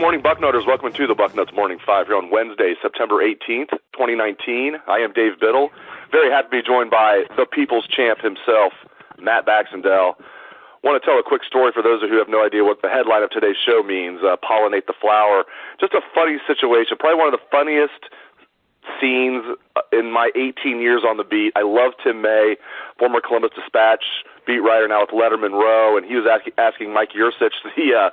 morning, Bucknutters. Welcome to the Bucknuts Morning 5 here on Wednesday, September 18th, 2019. I am Dave Biddle. Very happy to be joined by the people's champ himself, Matt Baxendell. Want to tell a quick story for those of you who have no idea what the headline of today's show means, pollinate the flower. Just a funny situation, probably one of the funniest scenes in my 18 years on the beat. I love Tim May, former Columbus Dispatch beat writer, now with Letterman Row, and he was asking Mike Yursich, the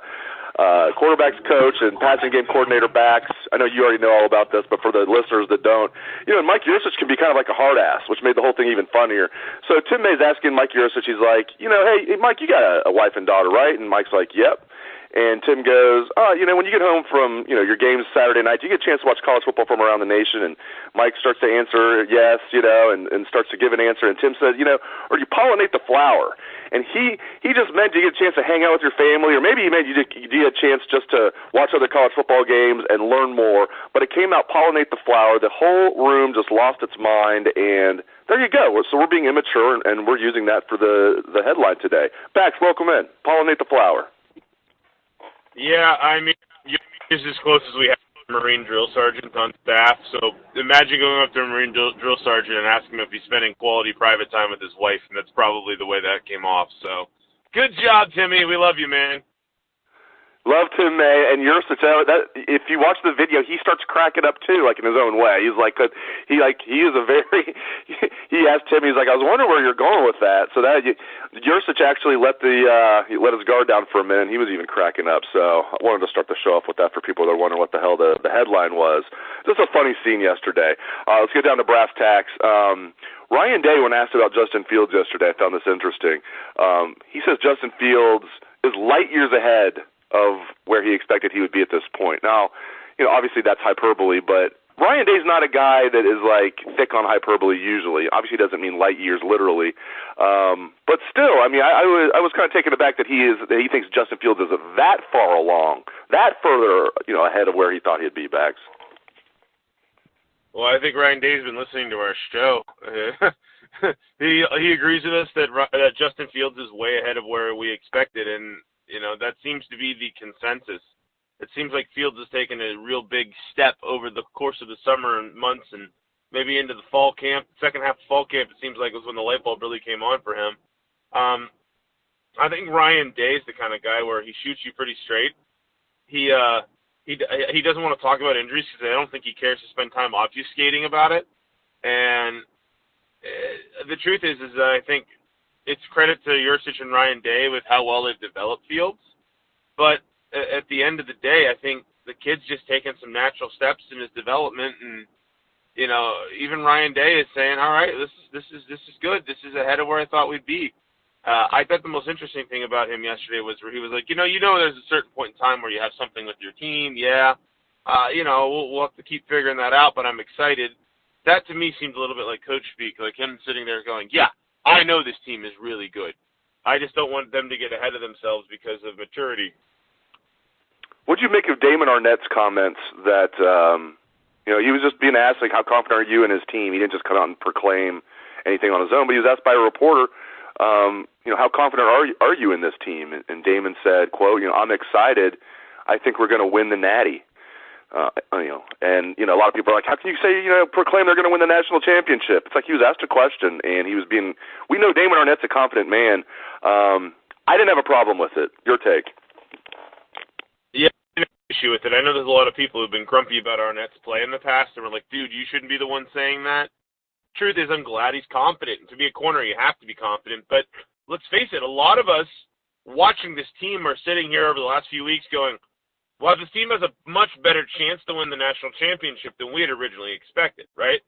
quarterback's coach and passing game coordinator backs. I know you already know all about this, but for the listeners that don't, Mike Yursich can be kind of like a hard ass, which made the whole thing even funnier. So Tim May's asking Mike Yursich, he's like, hey, Mike, you got a wife and daughter, right? And Mike's like, yep. And Tim goes, when you get home from, your games Saturday night, do you get a chance to watch college football from around the nation? And Mike starts to answer yes, and starts to give an answer. And Tim says, or you pollinate the flower. And he just meant you get a chance to hang out with your family, or maybe he meant you get a chance just to watch other college football games and learn more. But it came out pollinate the flower. The whole room just lost its mind, and there you go. So we're being immature, and we're using that for the headline today. Bax, welcome in. Pollinate the flower. Yeah, I mean, you're as close as we have a Marine drill sergeant on staff, so imagine going up to a Marine drill sergeant and asking him if he's spending quality private time with his wife, and that's probably the way that came off. So, good job, Timmy. We love you, man. Love Tim May, and Yursich. If you watch the video, he starts cracking up too, like in his own way. He's like, he is a very. He asked Tim, he's like, I was wondering where you're going with that. So that Yursich actually let his guard down for a minute. And he was even cracking up. So I wanted to start the show off with that for people that are wondering what the hell the headline was. Just a funny scene yesterday. Let's get down to brass tacks. Ryan Day, when asked about Justin Fields yesterday, I found this interesting. He says Justin Fields is light years ahead of where he expected he would be at this point. Now, obviously that's hyperbole, but Ryan Day's not a guy that is like thick on hyperbole usually. Obviously he doesn't mean light years literally. But still, I mean, I was kind of taken aback that he thinks Justin Fields is that far along, that further, ahead of where he thought he'd be, Bags. Well, I think Ryan Day's been listening to our show. He agrees with us that Justin Fields is way ahead of where we expected, and that seems to be the consensus. It seems like Fields has taken a real big step over the course of the summer and months and maybe into the fall camp. Second half of fall camp, it seems like was when the light bulb really came on for him. I think Ryan Day is the kind of guy where he shoots you pretty straight. He doesn't want to talk about injuries because I don't think he cares to spend time obfuscating about it. And the truth is I think it's credit to Yursich and Ryan Day with how well they've developed Fields. But at the end of the day, I think the kid's just taken some natural steps in his development. And, even Ryan Day is saying, all right, this is good. This is ahead of where I thought we'd be. I thought the most interesting thing about him yesterday was where he was like, there's a certain point in time where you have something with your team. Yeah. We'll have to keep figuring that out, but I'm excited. That to me seemed a little bit like coach speak, like him sitting there going, yeah, I know this team is really good. I just don't want them to get ahead of themselves because of maturity. What did you make of Damon Arnette's comments that, he was just being asked, like, how confident are you in his team? He didn't just come out and proclaim anything on his own, but he was asked by a reporter, how confident are you in this team? And Damon said, quote, I'm excited. I think we're going to win the Natty. And a lot of people are like, how can you say, proclaim they're going to win the national championship? It's like he was asked a question, and we know Damon Arnette's a confident man. I didn't have a problem with it. Your take? Yeah, I have an issue with it. I know there's a lot of people who've been grumpy about Arnette's play in the past, and were like, dude, you shouldn't be the one saying that. Truth is, I'm glad he's confident. And to be a corner, you have to be confident. But let's face it, a lot of us watching this team are sitting here over the last few weeks going, well, this team has a much better chance to win the national championship than we had originally expected, right?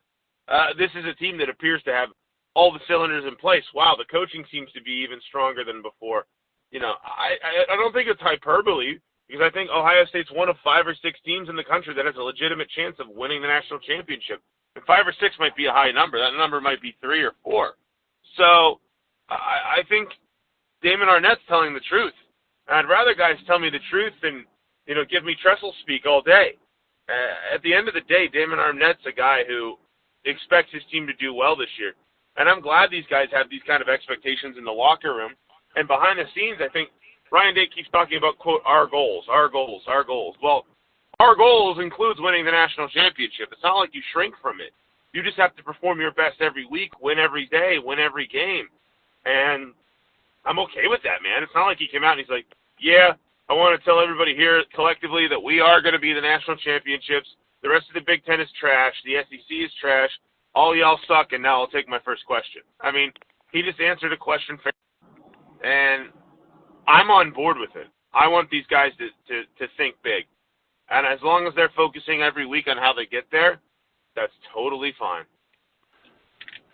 This is a team that appears to have all the cylinders in place. Wow, the coaching seems to be even stronger than before. I don't think it's hyperbole because I think Ohio State's one of 5 or 6 teams in the country that has a legitimate chance of winning the national championship. And 5 or 6 might be a high number. That number might be 3 or 4. So I think Damon Arnette's telling the truth. And I'd rather guys tell me the truth than give me trestle speak all day. At the end of the day, Damon Arnette's a guy who expects his team to do well this year. And I'm glad these guys have these kind of expectations in the locker room. And behind the scenes, I think Ryan Day keeps talking about, quote, our goals, our goals, our goals. Well, goals includes winning the national championship. It's not like you shrink from it. You just have to perform your best every week, win every day, win every game. And I'm okay with that, man. It's not like he came out and he's like, yeah, I want to tell everybody here collectively that we are going to be the national championships. The rest of the Big Ten is trash. The SEC is trash. All y'all suck, and now I'll take my first question. I mean, he just answered a question fair, and I'm on board with it. I want these guys to think big. And as long as they're focusing every week on how they get there, that's totally fine.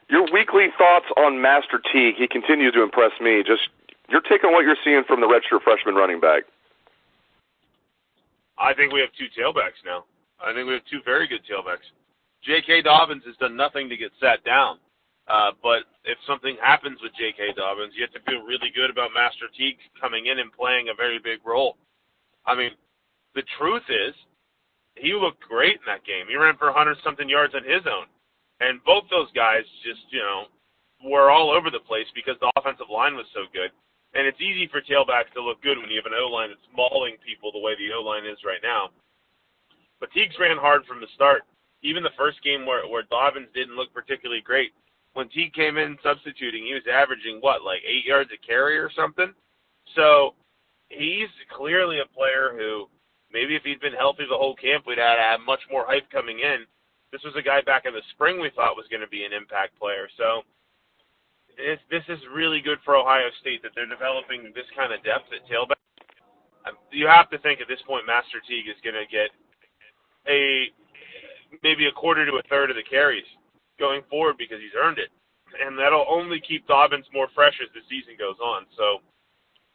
Your weekly thoughts on Master Teague. He continues to impress me. Just your take on what you're seeing from the redshirt freshman running back. I think we have two tailbacks now. I think we have two very good tailbacks. J.K. Dobbins has done nothing to get sat down. But if something happens with J.K. Dobbins, you have to feel really good about Master Teague coming in and playing a very big role. I mean, the truth is, he looked great in that game. He ran for 100-something yards on his own. And both those guys just, were all over the place because the offensive line was so good. And it's easy for tailbacks to look good when you have an O-line that's mauling people the way the O-line is right now. But Teagues ran hard from the start. Even the first game where Dobbins didn't look particularly great, when Teague came in substituting, he was averaging, 8 yards a carry or something? So he's clearly a player who, maybe if he'd been healthy the whole camp, we'd have much more hype coming in. This was a guy back in the spring we thought was going to be an impact player. So this is really good for Ohio State that they're developing this kind of depth at tailback. You have to think at this point Master Teague is going to get maybe a quarter to a third of the carries going forward because he's earned it. And that'll only keep Dobbins more fresh as the season goes on. So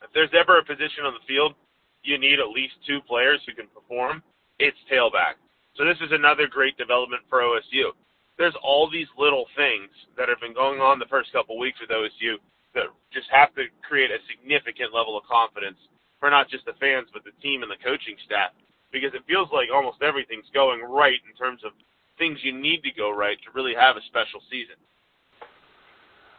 if there's ever a position on the field you need at least two players who can perform, it's tailback. So this is another great development for OSU. There's all these little things that have been going on the first couple weeks with OSU that just have to create a significant level of confidence for not just the fans but the team and the coaching staff, because it feels like almost everything's going right in terms of things you need to go right to really have a special season.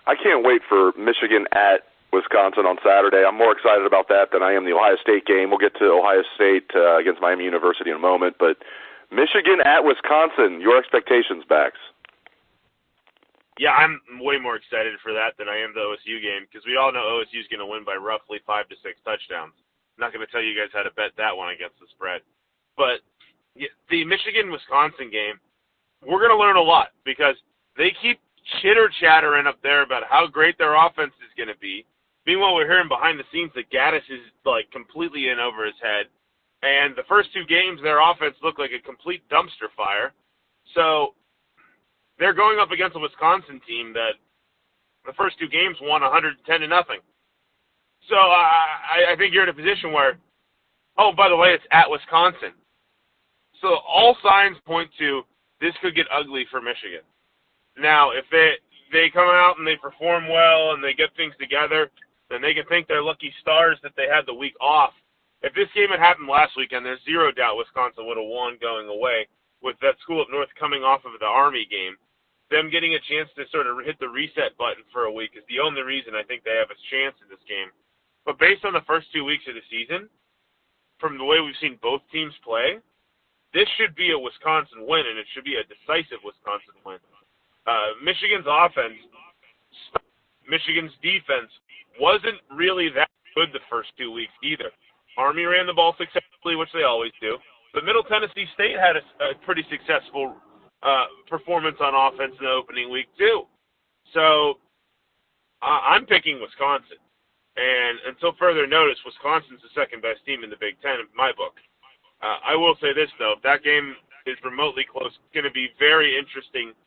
I can't wait for Michigan at Wisconsin on Saturday. I'm more excited about that than I am the Ohio State game. We'll get to Ohio State against Miami University in a moment, but Michigan at Wisconsin, your expectations, Bax? Yeah, I'm way more excited for that than I am the OSU game because we all know OSU is going to win by roughly 5 to 6 touchdowns. I'm not going to tell you guys how to bet that one against the spread. But the Michigan-Wisconsin game, we're going to learn a lot because they keep chitter-chattering up there about how great their offense is going to be. Meanwhile, we're hearing behind the scenes that Gaddis is completely in over his head. And the first two games, their offense looked like a complete dumpster fire. So they're going up against a Wisconsin team that the first two games won 110-0. So I think you're in a position where, oh, by the way, it's at Wisconsin. So all signs point to this could get ugly for Michigan. Now, if they come out and they perform well and they get things together, then they can thank their lucky stars that they had the week off. If this game had happened last weekend, there's zero doubt Wisconsin would have won going away with that school up north coming off of the Army game. Them getting a chance to sort of hit the reset button for a week is the only reason I think they have a chance in this game. But based on the first 2 weeks of the season, from the way we've seen both teams play, this should be a Wisconsin win, and it should be a decisive Wisconsin win. Michigan's offense, Michigan's defense wasn't really that good the first 2 weeks either. Army ran the ball successfully, which they always do, but Middle Tennessee State had a pretty successful performance on offense in the opening week too. So I'm picking Wisconsin. And until further notice, Wisconsin's the second best team in the Big Ten in my book. I will say this, though. If that game is remotely close, it's going to be very interesting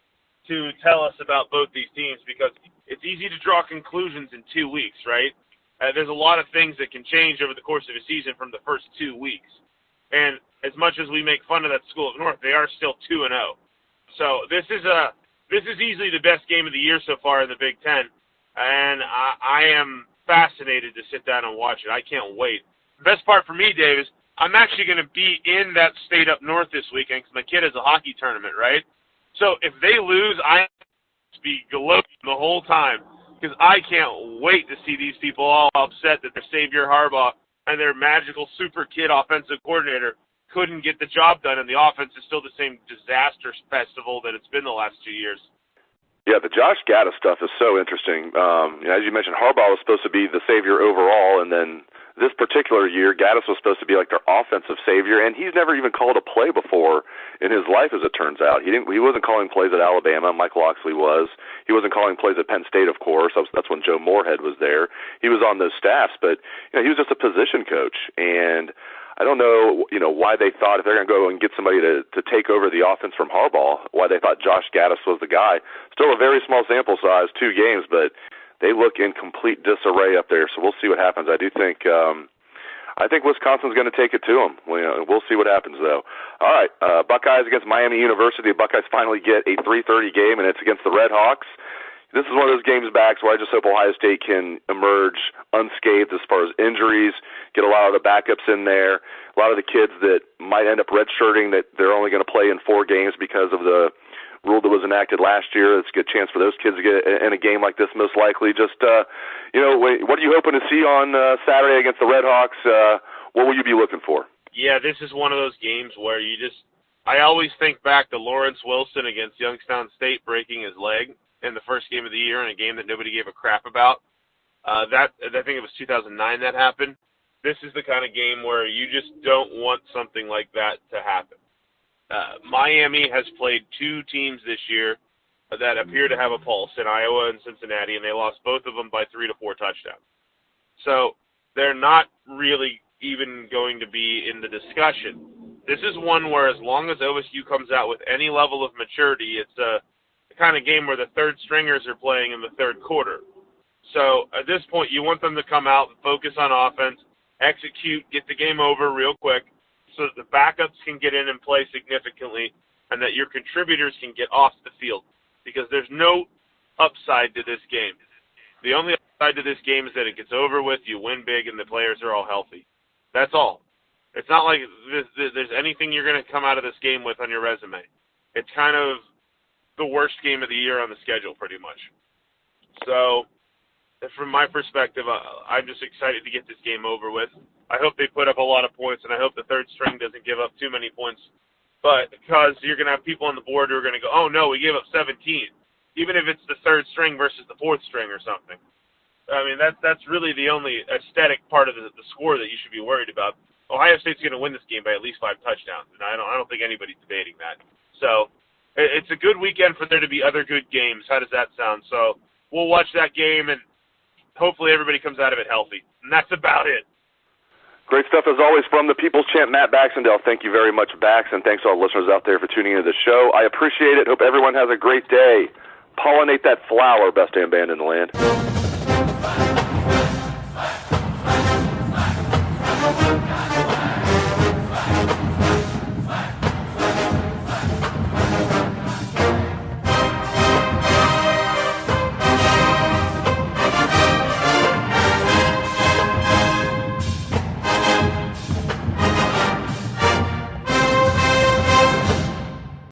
to tell us about both these teams because it's easy to draw conclusions in 2 weeks, right? There's a lot of things that can change over the course of a season from the first 2 weeks. And as much as we make fun of that school up north, they are still 2-0. So this is easily the best game of the year so far in the Big Ten. And I am fascinated to sit down and watch it. I can't wait. The best part for me, Dave, is I'm actually going to be in that state up north this weekend because my kid has a hockey tournament, right? So if they lose, I will be gloating the whole time because I can't wait to see these people all upset that their savior Harbaugh and their magical super kid offensive coordinator couldn't get the job done, and the offense is still the same disaster festival that it's been the last 2 years. Yeah, the Josh Gaddis stuff is so interesting. As you mentioned, Harbaugh was supposed to be the savior overall, and then this particular year, Gaddis was supposed to be like their offensive savior, and he's never even called a play before in his life, as it turns out. He wasn't calling plays at Alabama. Mike Locksley was. He wasn't calling plays at Penn State, of course. That's when Joe Moorhead was there. He was on those staffs, but he was just a position coach, and I don't know, why they thought if they're going to go and get somebody to take over the offense from Harbaugh, why they thought Josh Gaddis was the guy. Still a very small sample size, 2 games, but they look in complete disarray up there. So we'll see what happens. I do think, I think Wisconsin's going to take it to them. We'll see what happens, though. All right, Buckeyes against Miami University. The Buckeyes finally get a 3:30 game, and it's against the Red Hawks. This is one of those games back where I just hope Ohio State can emerge unscathed as far as injuries, get a lot of the backups in there, a lot of the kids that might end up redshirting that they're only going to play in 4 games because of the rule that was enacted last year. It's a good chance for those kids to get in a game like this, most likely. Just, what are you hoping to see on Saturday against the Red Hawks? What will you be looking for? Yeah, this is one of those games where I always think back to Lawrence Wilson against Youngstown State breaking his leg in the first game of the year in a game that nobody gave a crap about. I think it was 2009 that happened. This is the kind of game where you just don't want something like that to happen. Miami has played 2 teams this year that appear to have a pulse in Iowa and Cincinnati, and they lost both of them by 3 to 4 touchdowns. So they're not really even going to be in the discussion. This is one where as long as OSU comes out with any level of maturity, it's the kind of game where the third stringers are playing in the third quarter. So at this point, you want them to come out and focus on offense, execute, get the game over real quick so that the backups can get in and play significantly and that your contributors can get off the field, because there's no upside to this game. The only upside to this game is that it gets over with, you win big, and the players are all healthy. That's all. It's not like there's anything you're going to come out of this game with on your resume. It's kind of the worst game of the year on the schedule, pretty much. So from my perspective, I'm just excited to get this game over with. I hope they put up a lot of points, and I hope the third string doesn't give up too many points. But because you're going to have people on the board who are going to go, oh, no, we gave up 17, even if it's the third string versus the fourth string or something. I mean, that's really the only aesthetic part of the score that you should be worried about. Ohio State's going to win this game by at least 5 touchdowns, and I don't think anybody's debating that. So it's a good weekend for there to be other good games. How does that sound? So we'll watch that game, and hopefully everybody comes out of it healthy. And that's about it. Great stuff, as always, from the People's Champ, Matt Baxendell. Thank you very much, Bax, and thanks to all the listeners out there for tuning into the show. I appreciate it. Hope everyone has a great day. Pollinate that flower, best damn band in the land.